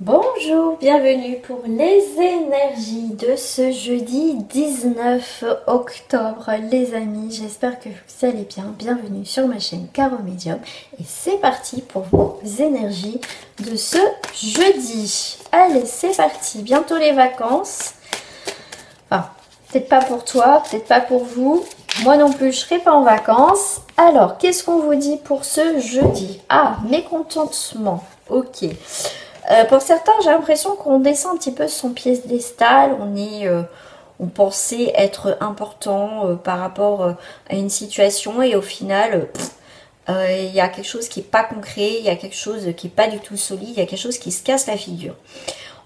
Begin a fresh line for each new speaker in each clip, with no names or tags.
Bonjour, bienvenue pour les énergies de ce jeudi 19 octobre les amis, j'espère que vous allez bien, bienvenue sur ma chaîne Caro Médium et c'est parti pour vos énergies de ce jeudi. Allez c'est parti, bientôt les vacances, enfin peut-être pas pour toi, peut-être pas pour vous, moi non plus je serai pas en vacances. Alors qu'est-ce qu'on vous dit pour ce jeudi? Ah, mécontentement, ok. Pour certains, j'ai l'impression qu'on descend un petit peu son piédestal. On pensait être important par rapport à une situation et au final, il y a quelque chose qui n'est pas concret, il y a quelque chose qui n'est pas du tout solide, il y a quelque chose qui se casse la figure.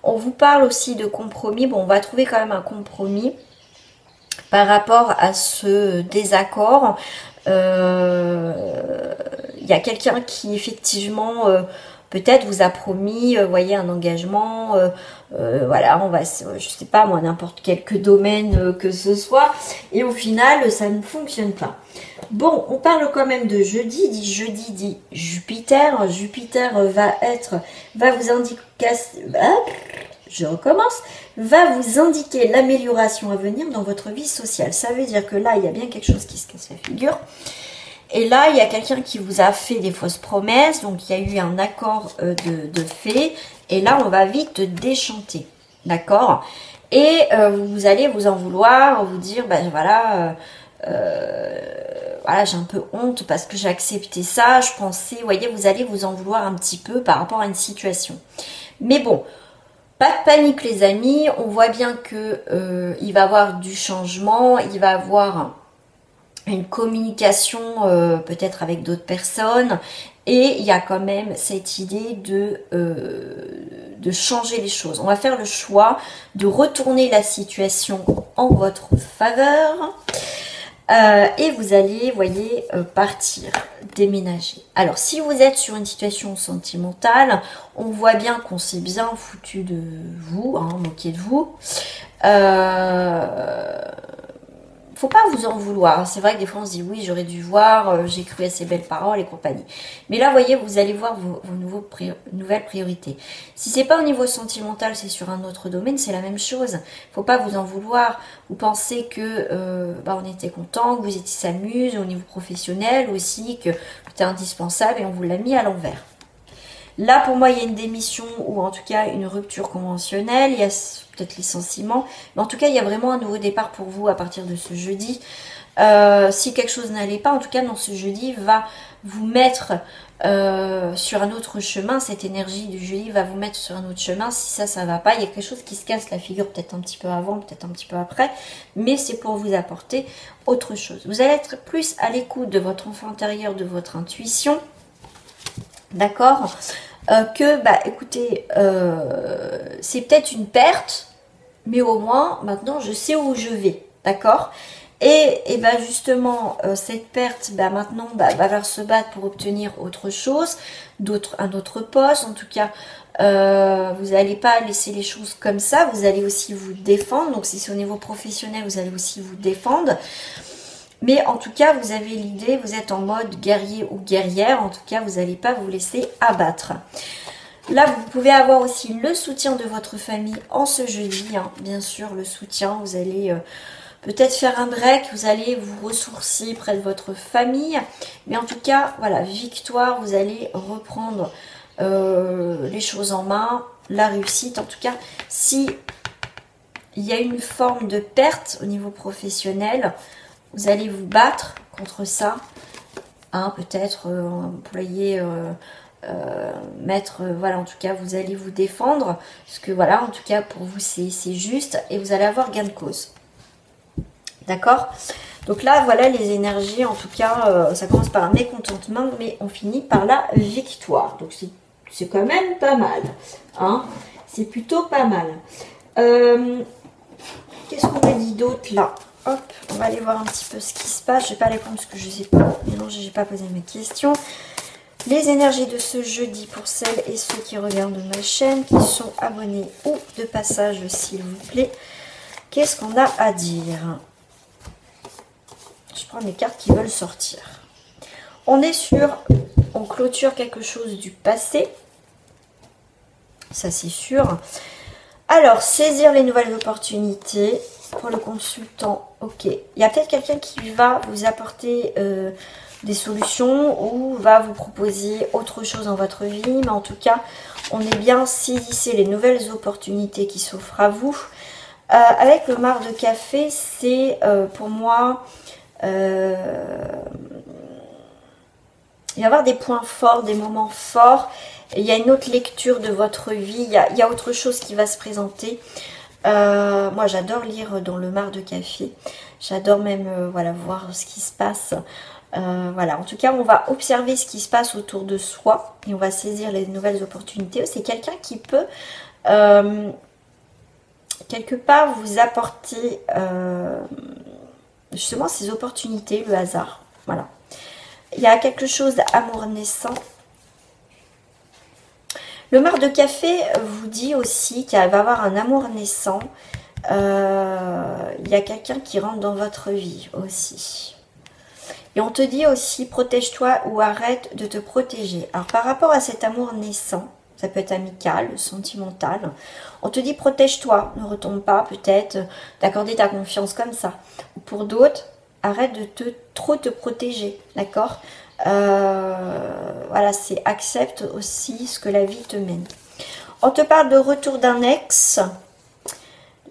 On vous parle aussi de compromis. Bon, on va trouver quand même un compromis par rapport à ce désaccord. Il y a quelqu'un qui effectivement peut-être vous a promis, voyez, un engagement, voilà, on va, je sais pas moi, n'importe quel domaine que ce soit, et au final, ça ne fonctionne pas. Bon, on parle quand même de jeudi, dit Jupiter. Jupiter va vous indiquer, je recommence, va vous indiquer l'amélioration à venir dans votre vie sociale. Ça veut dire que là, il y a bien quelque chose qui se casse la figure. Et là, il y a quelqu'un qui vous a fait des fausses promesses, donc il y a eu un accord de fait. Et là, on va vite déchanter, d'accord? Et vous allez vous en vouloir, vous dire, ben voilà, voilà, j'ai un peu honte parce que j'ai accepté ça, je pensais, vous voyez, vous allez vous en vouloir un petit peu par rapport à une situation. Mais bon, pas de panique les amis, on voit bien que il va y avoir du changement, il va y avoir une communication peut-être avec d'autres personnes et il y a quand même cette idée de changer les choses. On va faire le choix de retourner la situation en votre faveur et vous allez, voyez, partir, déménager. Alors si vous êtes sur une situation sentimentale, on voit bien qu'on s'est bien foutu de vous, hein, moqué de vous. Faut pas vous en vouloir. C'est vrai que des fois on se dit oui, j'aurais dû voir, j'ai cru à ces belles paroles et compagnie. Mais là, vous voyez, vous allez voir vos nouvelles priorités. Si c'est pas au niveau sentimental, c'est sur un autre domaine, c'est la même chose. Faut pas vous en vouloir. Vous pensez que on était content, que vous étiez s'amuse au niveau professionnel aussi, que c'était indispensable et on vous l'a mis à l'envers. Là, pour moi, il y a une démission ou en tout cas une rupture conventionnelle. Il y a peut-être licenciement. Mais en tout cas, il y a vraiment un nouveau départ pour vous à partir de ce jeudi. Si quelque chose n'allait pas, en tout cas, dans ce jeudi, va vous mettre sur un autre chemin. Cette énergie du jeudi va vous mettre sur un autre chemin. Si ça va pas, il y a quelque chose qui se casse la figure peut-être un petit peu avant, peut-être un petit peu après. Mais c'est pour vous apporter autre chose. Vous allez être plus à l'écoute de votre enfant intérieur, de votre intuition. D'accord, écoutez, c'est peut-être une perte, mais au moins maintenant je sais où je vais, d'accord. Et justement cette perte, maintenant va falloir se battre pour obtenir autre chose, un autre poste. En tout cas, vous n'allez pas laisser les choses comme ça, vous allez aussi vous défendre. Donc si c'est au niveau professionnel, vous allez aussi vous défendre. Mais en tout cas, vous avez l'idée, vous êtes en mode guerrier ou guerrière. En tout cas, vous n'allez pas vous laisser abattre. Là, vous pouvez avoir aussi le soutien de votre famille en ce jeudi. Hein. Bien sûr, le soutien, vous allez peut-être faire un break. Vous allez vous ressourcer près de votre famille. Mais en tout cas, voilà, victoire, vous allez reprendre les choses en main. La réussite, en tout cas, si il y a une forme de perte au niveau professionnel, vous allez vous battre contre ça, hein, peut-être employer, mettre, voilà, en tout cas, vous allez vous défendre, parce que voilà, en tout cas, pour vous, c'est juste, et vous allez avoir gain de cause. D'accord? Donc là, voilà les énergies, en tout cas, ça commence par un mécontentement, mais on finit par la victoire. Donc c'est quand même pas mal, hein? C'est plutôt pas mal. Qu'est-ce qu'on me dit d'autre là? Hop, on va aller voir un petit peu ce qui se passe. Je vais pas répondre parce que je sais pas. Non, j'ai pas posé mes questions. Les énergies de ce jeudi pour celles et ceux qui regardent ma chaîne, qui sont abonnés ou de passage s'il vous plaît. Qu'est-ce qu'on a à dire? Je prends mes cartes qui veulent sortir. On clôture quelque chose du passé. ça c'est sûr. Alors, saisir les nouvelles opportunités pour le consultant. Ok, il y a peut-être quelqu'un qui va vous apporter des solutions ou va vous proposer autre chose dans votre vie. Mais en tout cas, on est bien, saisissez les nouvelles opportunités qui s'offrent à vous. Avec le marc de café, c'est pour moi... il va y avoir des points forts, des moments forts. Il y a une autre lecture de votre vie. Il y a autre chose qui va se présenter. Moi, j'adore lire dans le marc de café. J'adore même voilà, voir ce qui se passe. Voilà. En tout cas, on va observer ce qui se passe autour de soi. Et on va saisir les nouvelles opportunités. C'est quelqu'un qui peut, quelque part, vous apporter justement ces opportunités, le hasard. Voilà. Il y a quelque chose d'amour naissant. Le marc de café vous dit aussi qu'il va y avoir un amour naissant. Il y a quelqu'un qui rentre dans votre vie aussi. Et on te dit aussi, protège-toi ou arrête de te protéger. Alors par rapport à cet amour naissant, ça peut être amical, sentimental, on te dit protège-toi, ne retombe pas peut-être d'accorder ta confiance comme ça. Ou pour d'autres, arrête de trop te protéger, d'accord? Voilà, c'est accepte aussi ce que la vie te mène. On te parle de retour d'un ex.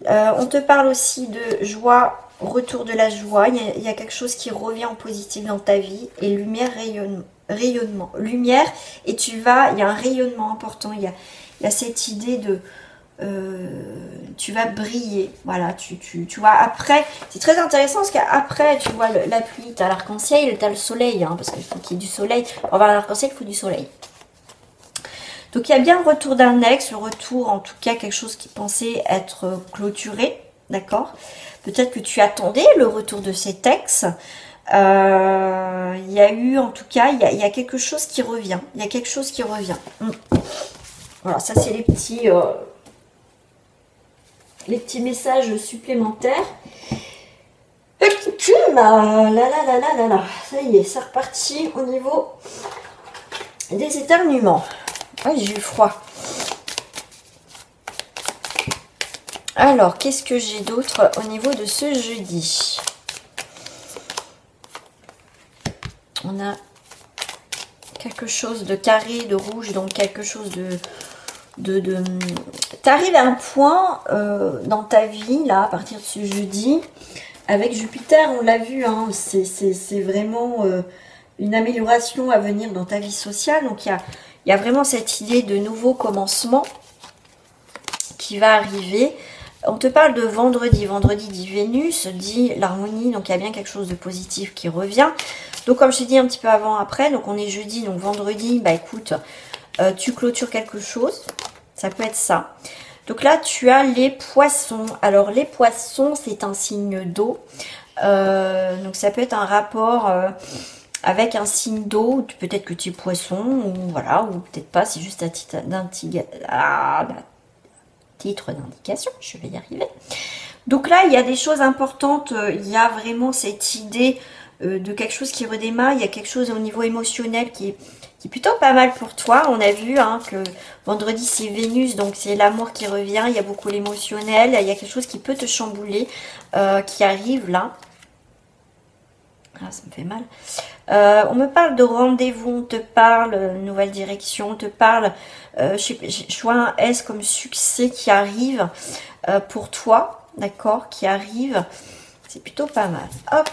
On te parle aussi de joie, retour de la joie. Il y a quelque chose qui revient en positif dans ta vie. Et lumière, rayonnement. Lumière, et il y a un rayonnement important. Il y a cette idée de... tu vas briller, voilà, tu vois, après, c'est très intéressant parce qu'après, tu vois, la pluie, tu as l'arc-en-ciel, tu as le soleil, hein, parce qu'il faut qu'il y ait du soleil, pour avoir l'arc-en-ciel, il faut du soleil. Donc il y a bien le retour d'un ex, le retour, en tout cas, quelque chose qui pensait être clôturé, d'accord? Peut-être que tu attendais le retour de cet ex. Il y a eu, en tout cas, il y a quelque chose qui revient, il y a quelque chose qui revient. Voilà, ça c'est les petits messages supplémentaires. Là, ça y est, c'est reparti au niveau des éternuements. Ouais, j'ai eu froid. Alors, qu'est-ce que j'ai d'autre au niveau de ce jeudi? On a quelque chose de carré, de rouge, donc quelque chose de tu arrives à un point dans ta vie, là, à partir de ce jeudi, avec Jupiter, on l'a vu, hein, c'est vraiment une amélioration à venir dans ta vie sociale. Donc, il y a vraiment cette idée de nouveau commencement qui va arriver. On te parle de vendredi. Vendredi dit Vénus, dit l'harmonie, donc il y a bien quelque chose de positif qui revient. Donc, comme je t'ai dit un petit peu avant, après, donc on est jeudi, donc vendredi, bah écoute, tu clôtures quelque chose. Ça peut être ça. Donc là, tu as les poissons. Alors, les poissons, c'est un signe d'eau. Donc, ça peut être un rapport avec un signe d'eau. Peut-être que tu es poisson, ou voilà, ou peut-être pas. C'est juste un titre d'indication. Je vais y arriver. Donc là, il y a des choses importantes. Il y a vraiment cette idée de quelque chose qui redémarre. Il y a quelque chose au niveau émotionnel qui est plutôt pas mal pour toi. On a vu hein, que vendredi c'est Vénus, donc c'est l'amour qui revient, il y a beaucoup l'émotionnel, il y a quelque chose qui peut te chambouler, qui arrive là. Ah, ça me fait mal. On me parle de rendez-vous, on te parle nouvelle direction, on te parle, je vois un S comme succès qui arrive pour toi, d'accord, qui arrive. C'est plutôt pas mal. Hop,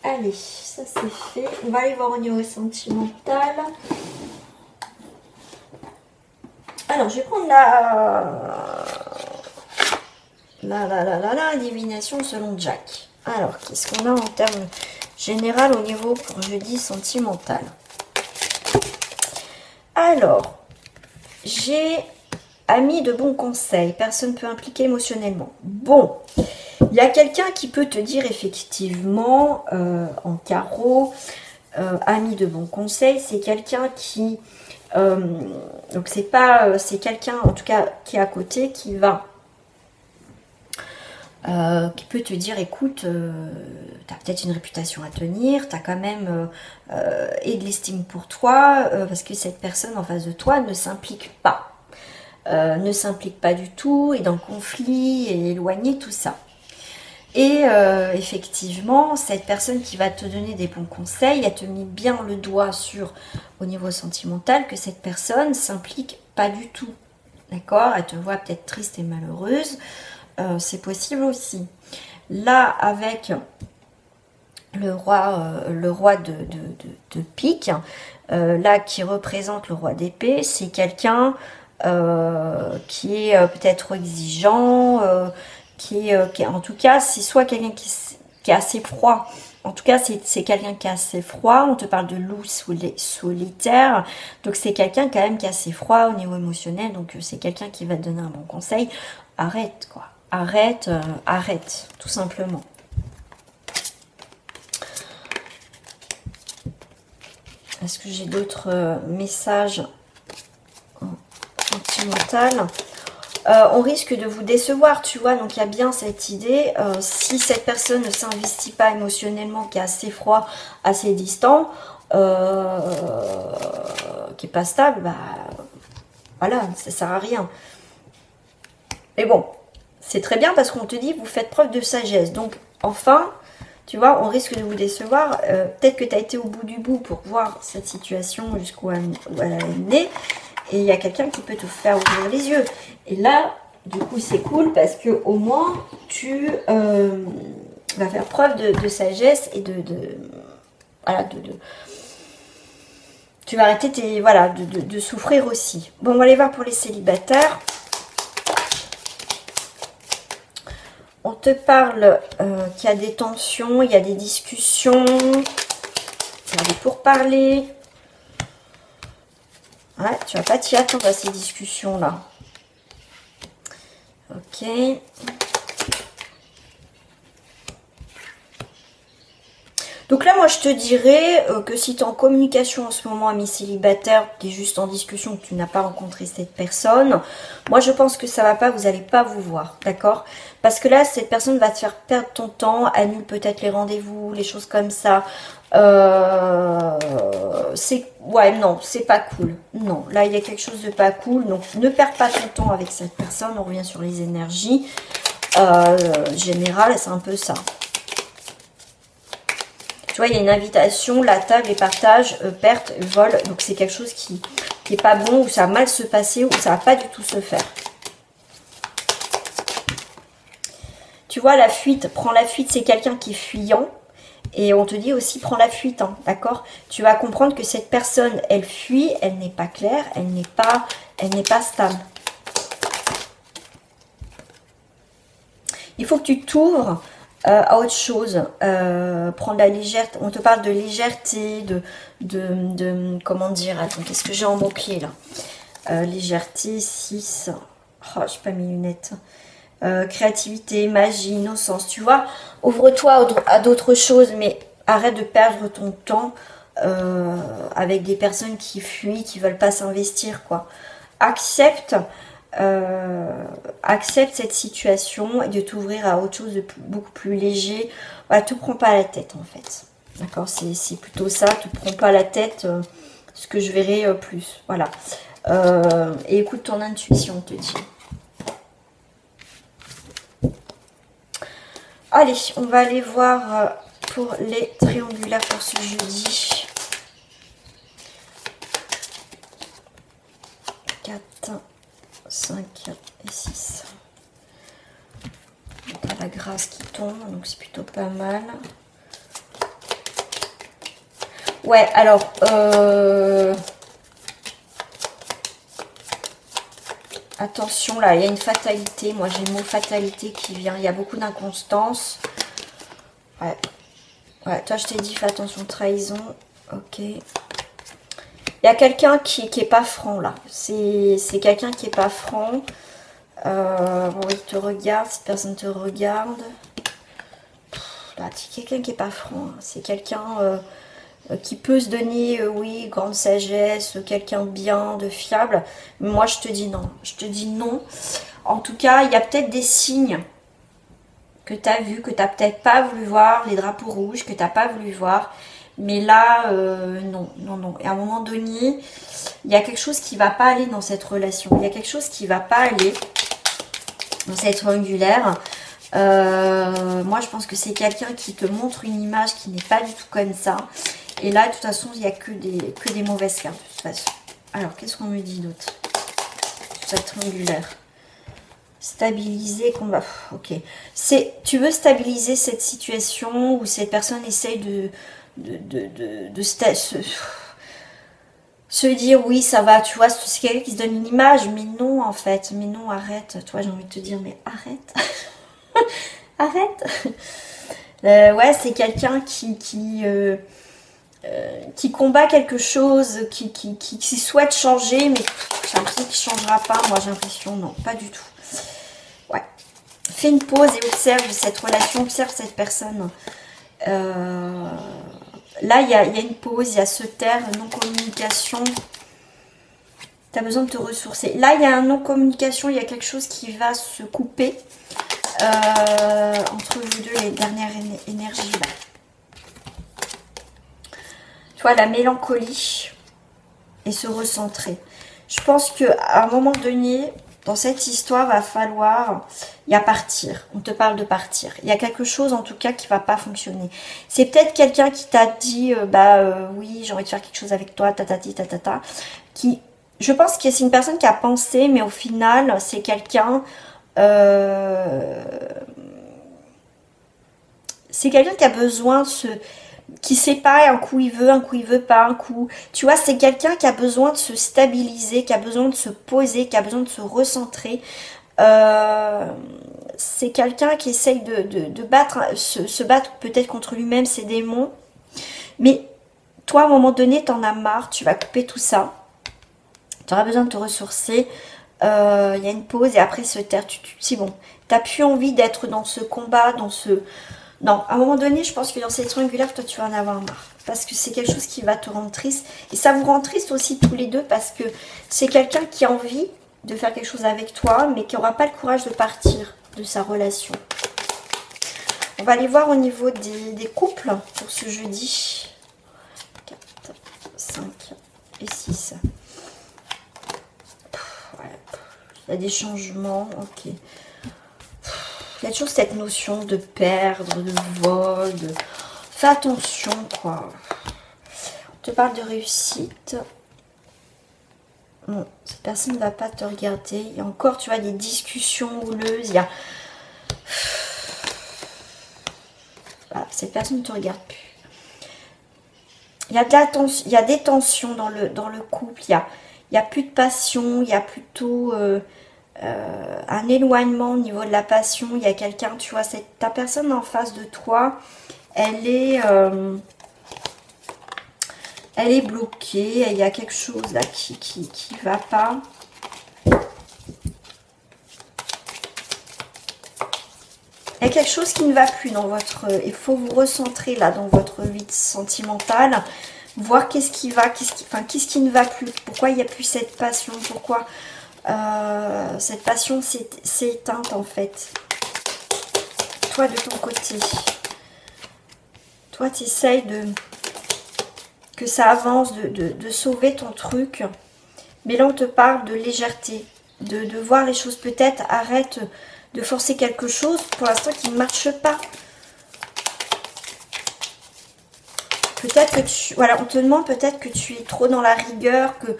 allez, ça c'est fait. On va aller voir au niveau sentimental. Alors, je vais prendre la divination selon Jack. Alors, qu'est-ce qu'on a en termes général au niveau pour jeudi sentimental? Alors, j'ai ami de bons conseils. Personne ne peut impliquer émotionnellement. Bon, il y a quelqu'un qui peut te dire effectivement, en carreau, ami de bons conseils, c'est quelqu'un qui... donc c'est quelqu'un en tout cas qui est à côté qui va qui peut te dire écoute, tu as peut-être une réputation à tenir, tu as quand même et de l'estime pour toi parce que cette personne en face de toi ne s'implique pas. ne s'implique pas du tout, est dans le conflit, est éloigné, tout ça. Et effectivement, cette personne qui va te donner des bons conseils, elle te met bien le doigt sur, au niveau sentimental, que cette personne s'implique pas du tout. D'accord? Elle te voit peut-être triste et malheureuse. C'est possible aussi. Là, avec le roi de pique, là qui représente le roi d'épée, c'est quelqu'un qui est peut-être exigeant, qui est, en tout cas, c'est soit quelqu'un qui est assez froid. En tout cas, c'est quelqu'un qui est assez froid. On te parle de loup solitaire. Donc, c'est quelqu'un quand même qui est assez froid au niveau émotionnel. Donc, c'est quelqu'un qui va te donner un bon conseil. Arrête, quoi. Arrête, arrête, tout simplement. Est-ce que j'ai d'autres messages sentimentaux? On risque de vous décevoir, tu vois, donc il y a bien cette idée, si cette personne ne s'investit pas émotionnellement, qui est assez froid, assez distant, qui est pas stable, bah voilà, ça sert à rien. Mais bon, c'est très bien parce qu'on te dit, vous faites preuve de sagesse, donc enfin, tu vois, on risque de vous décevoir, peut-être que tu as été au bout du bout pour voir cette situation jusqu'où elle a mené. Et il y a quelqu'un qui peut te faire ouvrir les yeux. Et là, du coup, c'est cool parce que au moins, tu vas faire preuve de sagesse et voilà, tu vas arrêter voilà, de souffrir aussi. Bon, on va aller voir pour les célibataires. On te parle qu'il y a des tensions, il y a des discussions, il y a des pourparlers. Ouais, tu vas pas t'y attendre à ces discussions-là. Ok. Donc là, moi, je te dirais que si tu es en communication en ce moment, ami célibataire, tu es juste en discussion, que tu n'as pas rencontré cette personne, moi, je pense que ça va pas, vous n'allez pas vous voir, d'accord? Parce que là, cette personne va te faire perdre ton temps, annule peut-être les rendez-vous, les choses comme ça. Ouais, non, c'est pas cool. Non, là, il y a quelque chose de pas cool. Donc, ne perds pas ton temps avec cette personne. On revient sur les énergies. Générales, c'est un peu ça. Tu vois, il y a une invitation, la table, les partages, perte, vol. Donc, c'est quelque chose qui est pas bon, ou ça va mal se passer, ou ça va pas du tout se faire. Tu vois, la fuite, prends la fuite, c'est quelqu'un qui est fuyant. Et on te dit aussi, prends la fuite, hein, d'accord? Tu vas comprendre que cette personne, elle fuit, elle n'est pas claire, elle n'est pas stable. Il faut que tu t'ouvres à autre chose. Prendre la légèreté. On te parle de légèreté, comment dire? Attends, qu'est-ce que j'ai en mot-clé là? Légèreté, 6. Oh, j'ai pas mes lunettes. Créativité, magie, innocence, tu vois, ouvre-toi à d'autres choses, mais arrête de perdre ton temps avec des personnes qui fuient, qui veulent pas s'investir, quoi. Accepte cette situation et de t'ouvrir à autre chose de beaucoup plus léger. Voilà, te prends pas la tête en fait, d'accord, c'est plutôt ça, te prends pas la tête, ce que je verrai plus, voilà. Et écoute ton intuition, on te dit. Allez, on va aller voir pour les triangulaires pour ce jeudi. 4, 5 et 6. Donc, on a la grâce qui tombe, donc c'est plutôt pas mal. Ouais, alors... attention, là, il y a une fatalité. Moi, j'ai le mot fatalité qui vient. Il y a beaucoup d'inconstance. Ouais. Ouais, toi, je t'ai dit, fais attention, trahison. Ok. Il y a quelqu'un qui est pas franc, là. C'est quelqu'un qui est pas franc. Bon, il te regarde. Cette personne te regarde. Là, c'est quelqu'un qui est pas franc. C'est quelqu'un... qui peut se donner, oui, grande sagesse, quelqu'un de bien, de fiable. Mais moi, je te dis non. Je te dis non. En tout cas, il y a peut-être des signes que tu as vus, que tu n'as peut-être pas voulu voir, les drapeaux rouges, que tu n'as pas voulu voir. Mais là, non, non, non. Et à un moment donné, il y a quelque chose qui va pas aller dans cette relation. Il y a quelque chose qui va pas aller dans cette triangulaire. Moi, je pense que c'est quelqu'un qui te montre une image qui n'est pas du tout comme ça. Et là, de toute façon, il n'y a que des mauvaises cartes, de toute façon. Alors, qu'est-ce qu'on me dit d'autre? Cette triangulaire. Stabiliser, combat. Ok. Tu veux stabiliser cette situation où cette personne essaye se dire oui, ça va, tu vois, c'est quelqu'un qui se donne une image, mais non, en fait. Mais non, arrête. Toi, j'ai envie de te dire, mais arrête. Arrête. Ouais, c'est quelqu'un qui combat quelque chose, qui souhaite changer, mais j'ai l'impression qu'il ne changera pas. Moi, j'ai l'impression, non, pas du tout. Ouais. Fais une pause et observe cette relation, observe cette personne. Là, il y a une pause, il y a se taire, non-communication. Tu as besoin de te ressourcer. Là, il y a un non-communication, il y a quelque chose qui va se couper entre vous deux, les dernières énergies. Là. Tu vois, la mélancolie et se recentrer. Je pense qu'à un moment donné, dans cette histoire, va falloir, il y a partir. On te parle de partir. Il y a quelque chose, en tout cas, qui va pas fonctionner. C'est peut-être quelqu'un qui t'a dit, oui, j'ai envie de faire quelque chose avec toi, tatati, tatata. Je pense que c'est une personne qui a pensé, mais au final, c'est quelqu'un, c'est quelqu'un qui a besoin de qui sait pas, un coup il veut pas, un coup... Tu vois, c'est quelqu'un qui a besoin de se stabiliser, qui a besoin de se poser, qui a besoin de se recentrer. C'est quelqu'un qui essaye de se battre peut-être contre lui-même, ses démons. Mais toi, à un moment donné, t'en as marre, tu vas couper tout ça. Tu auras besoin de te ressourcer. Il y a une pause et après se taire. C'est bon. T'as plus envie d'être dans ce combat, dans ce... Non, à un moment donné, je pense que dans cette triangulaire, toi, tu vas en avoir marre. Parce que c'est quelque chose qui va te rendre triste. Et ça vous rend triste aussi tous les deux parce que c'est quelqu'un qui a envie de faire quelque chose avec toi, mais qui n'aura pas le courage de partir de sa relation. On va aller voir au niveau des couples pour ce jeudi. 4, 5 et 6. Il y a des changements, ok. Il y a toujours cette notion de perdre, de vol, de... Fais attention, quoi. On te parle de réussite. Non, cette personne ne va pas te regarder. Il y a encore, tu vois, des discussions houleuses. Il y a... Voilà, cette personne ne te regarde plus. Il y a, il y a des tensions dans le couple. Il y a plus de passion. Il y a plutôt... un éloignement au niveau de la passion. Il y a quelqu'un, tu vois, ta personne en face de toi, elle est bloquée. Il y a quelque chose là qui va pas. Il y a quelque chose qui ne va plus dans votre... Il faut vous recentrer là dans votre vie sentimentale. Voir qu'est-ce qui va, qu'est-ce qui ne va plus. Pourquoi il n'y a plus cette passion. Pourquoi... cette passion s'est éteinte en fait. Toi de ton côté, toi tu essayes que ça avance, de sauver ton truc, mais là on te parle de légèreté, de voir les choses. Peut-être arrête de forcer quelque chose pour l'instant qui ne marche pas. Peut-être que tu... Voilà, on te demande peut-être que tu es trop dans la rigueur, que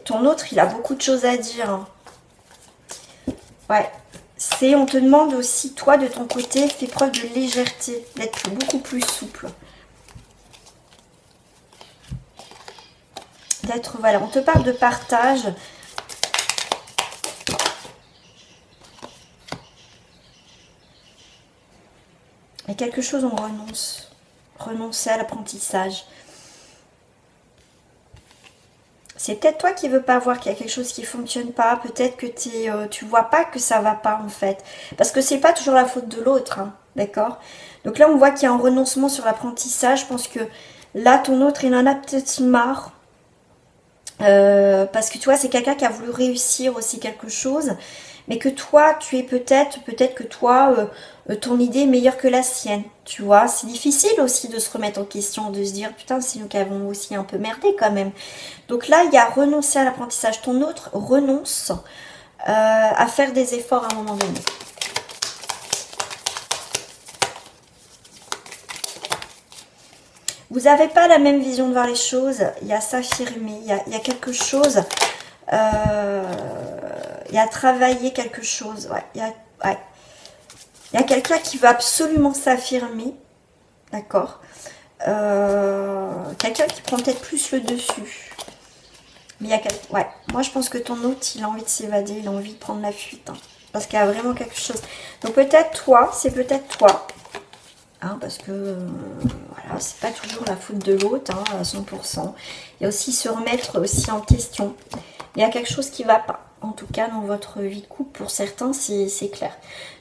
ton autre, il a beaucoup de choses à dire. Ouais. On te demande aussi, toi, de ton côté, fais preuve de légèreté, d'être beaucoup plus souple. Voilà, on te parle de partage. Il y a quelque chose, on renonce. Renoncer à l'apprentissage. C'est peut-être toi qui veux pas voir qu'il y a quelque chose qui fonctionne pas. Peut-être que tu vois pas que ça va pas en fait. Parce que c'est pas toujours la faute de l'autre, hein, d'accord? Donc là, on voit qu'il y a un renoncement sur l'apprentissage. Je pense que là, ton autre, il en a peut-être marre. Parce que tu vois, c'est quelqu'un qui a voulu réussir aussi quelque chose, mais que toi, tu es peut-être que toi, ton idée est meilleure que la sienne, tu vois. C'est difficile aussi de se remettre en question, de se dire, putain, c'est nous qui avons aussi un peu merdé quand même. Donc là, il y a renoncer à l'apprentissage. Ton autre renonce à faire des efforts à un moment donné. Vous n'avez pas la même vision de voir les choses. Il y a s'affirmer, il y a quelque chose. Il y a travailler quelque chose. Ouais, ouais. Il y a quelqu'un qui veut absolument s'affirmer. D'accord. Quelqu'un qui prend peut-être plus le dessus. Mais il y a quelqu'un. Ouais. Moi, je pense que ton hôte, il a envie de s'évader. Il a envie de prendre la fuite. Hein, parce qu'il y a vraiment quelque chose. Donc, peut-être toi. C'est peut-être toi. Hein, parce que voilà, c'est pas toujours la faute de l'autre hein, à 100%. Il y a aussi se remettre aussi en question. Il y a quelque chose qui va pas. En tout cas, dans votre vie de couple, pour certains, c'est clair.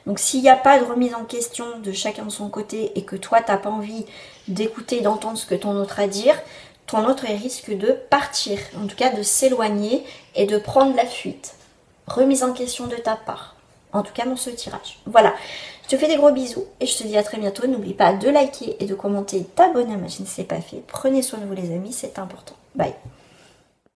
Donc, s'il n'y a pas de remise en question de chacun de son côté et que toi, tu n'as pas envie d'écouter et d'entendre ce que ton autre a à dire, ton autre il risque de partir. En tout cas, de s'éloigner et de prendre la fuite. Remise en question de ta part. En tout cas, dans ce tirage. Voilà. Je te fais des gros bisous et je te dis à très bientôt. N'oublie pas de liker et de commenter, t'abonner à ma chaîne si ce n'est pas fait. Prenez soin de vous les amis, c'est important. Bye.